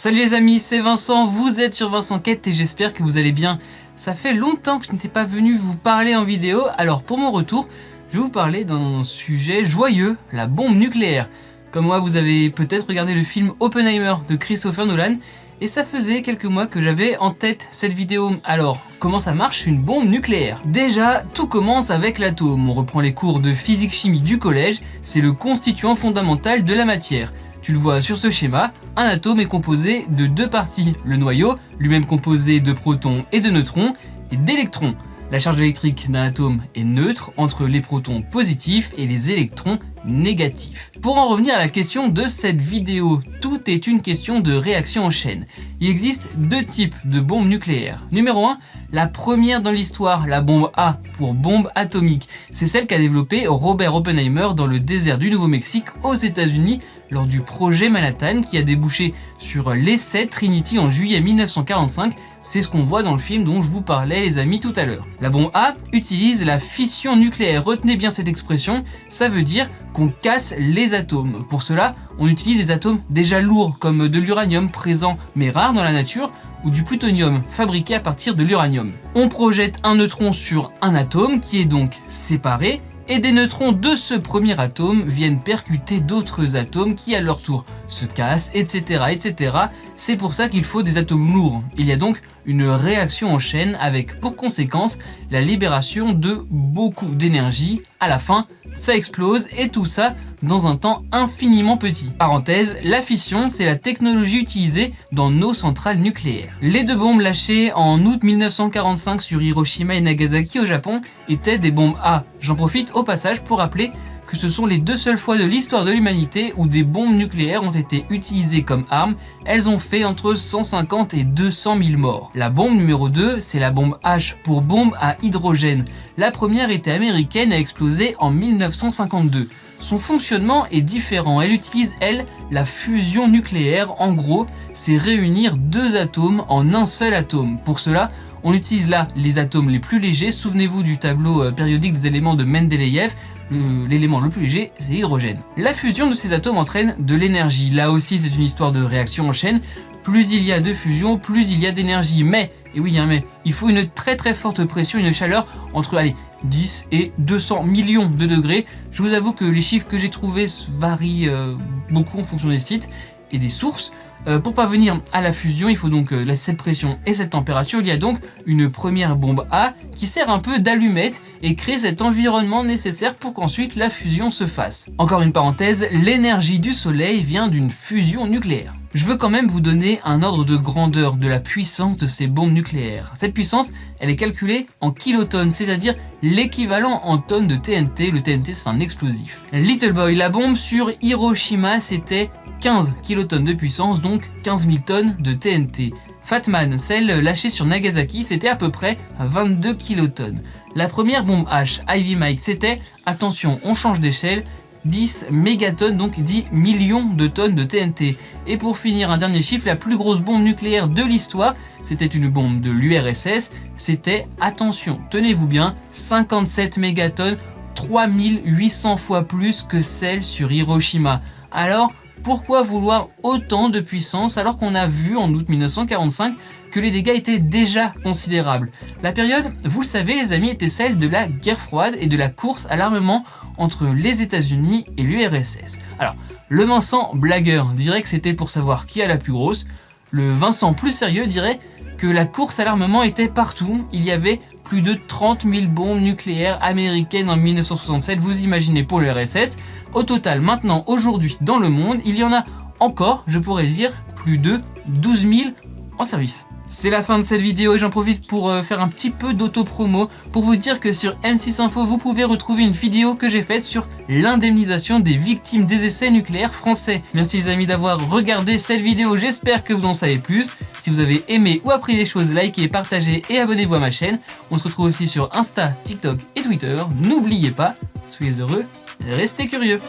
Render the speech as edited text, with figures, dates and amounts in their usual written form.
Salut les amis, c'est Vincent, vous êtes sur Vincent Quête et j'espère que vous allez bien. Ça fait longtemps que je n'étais pas venu vous parler en vidéo, alors pour mon retour, je vais vous parler d'un sujet joyeux, la bombe nucléaire. Comme moi, vous avez peut-être regardé le film Oppenheimer de Christopher Nolan, et ça faisait quelques mois que j'avais en tête cette vidéo. Alors, comment ça marche une bombe nucléaire? Déjà, tout commence avec l'atome. On reprend les cours de physique-chimie du collège, c'est le constituant fondamental de la matière. Tu le vois sur ce schéma, un atome est composé de deux parties, le noyau, lui-même composé de protons et de neutrons, et d'électrons. La charge électrique d'un atome est neutre entre les protons positifs et les électrons négatifs. Pour en revenir à la question de cette vidéo, tout est une question de réaction en chaîne. Il existe deux types de bombes nucléaires. Numéro 1, la première dans l'histoire, la bombe A pour bombe atomique. C'est celle qu'a développée Robert Oppenheimer dans le désert du Nouveau-Mexique aux États-Unis lors du projet Manhattan qui a débouché sur l'essai Trinity en juillet 1945. C'est ce qu'on voit dans le film dont je vous parlais les amis tout à l'heure. La bombe A utilise la fission nucléaire. Retenez bien cette expression, ça veut dire qu'on casse les atomes. Pour cela, on utilise des atomes déjà lourds comme de l'uranium présent mais rare dans la nature ou du plutonium fabriqué à partir de l'uranium. On projette un neutron sur un atome qui est donc séparé et des neutrons de ce premier atome viennent percuter d'autres atomes qui à leur tour se cassent, etc. etc. C'est pour ça qu'il faut des atomes lourds. Il y a donc une réaction en chaîne avec pour conséquence la libération de beaucoup d'énergie. À la fin, ça explose et tout ça dans un temps infiniment petit. Parenthèse, la fission, c'est la technologie utilisée dans nos centrales nucléaires. Les deux bombes lâchées en août 1945 sur Hiroshima et Nagasaki au Japon étaient des bombes A. J'en profite au passage pour rappeler que ce sont les deux seules fois de l'histoire de l'humanité où des bombes nucléaires ont été utilisées comme armes. Elles ont fait entre 150 et 200 000 morts. La bombe numéro 2, c'est la bombe H pour bombe à hydrogène. La première était américaine et a explosé en 1952. Son fonctionnement est différent. Elle utilise, elle, la fusion nucléaire. En gros, c'est réunir deux atomes en un seul atome. Pour cela, on utilise là les atomes les plus légers. Souvenez-vous du tableau périodique des éléments de Mendeleïev. L'élément le plus léger, c'est l'hydrogène. La fusion de ces atomes entraîne de l'énergie. Là aussi, c'est une histoire de réaction en chaîne. Plus il y a de fusion, plus il y a d'énergie. Mais, et oui, il y a un mais, il faut une très forte pression, une chaleur entre 10 et 200 millions de degrés. Je vous avoue que les chiffres que j'ai trouvés varient beaucoup en fonction des sites et des sources. Pour parvenir à la fusion, il faut donc cette pression et cette température. Il y a donc une première bombe A qui sert un peu d'allumette et crée cet environnement nécessaire pour qu'ensuite la fusion se fasse. Encore une parenthèse, l'énergie du soleil vient d'une fusion nucléaire. Je veux quand même vous donner un ordre de grandeur de la puissance de ces bombes nucléaires. Cette puissance, elle est calculée en kilotonnes, c'est-à-dire l'équivalent en tonnes de TNT. Le TNT, c'est un explosif. Little Boy, la bombe sur Hiroshima, c'était 15 kilotonnes de puissance, donc 15 000 tonnes de TNT. Fat Man, celle lâchée sur Nagasaki, c'était à peu près 22 kilotonnes. La première bombe H, Ivy Mike, c'était, attention, on change d'échelle, 10 mégatonnes, donc 10 millions de tonnes de TNT. Et pour finir, un dernier chiffre, la plus grosse bombe nucléaire de l'histoire, c'était une bombe de l'URSS, c'était, attention, tenez-vous bien, 57 mégatonnes, 3800 fois plus que celle sur Hiroshima. Alors, pourquoi vouloir autant de puissance alors qu'on a vu en août 1945 que les dégâts étaient déjà considérables? La période, vous le savez les amis, était celle de la guerre froide et de la course à l'armement entre les États-Unis et l'URSS. Alors, le Vincent blagueur dirait que c'était pour savoir qui a la plus grosse. Le Vincent plus sérieux dirait que la course à l'armement était partout. Il y avait plus de 30 000 bombes nucléaires américaines en 1967, vous imaginez pour l'URSS. Au total, maintenant, aujourd'hui, dans le monde, il y en a encore, je pourrais dire, plus de 12 000 en service. C'est la fin de cette vidéo et j'en profite pour faire un petit peu d'auto-promo pour vous dire que sur M6 Info, vous pouvez retrouver une vidéo que j'ai faite sur l'indemnisation des victimes des essais nucléaires français. Merci les amis d'avoir regardé cette vidéo, j'espère que vous en savez plus. Si vous avez aimé ou appris des choses, likez, partagez et abonnez-vous à ma chaîne. On se retrouve aussi sur Insta, TikTok et Twitter. N'oubliez pas, soyez heureux, restez curieux.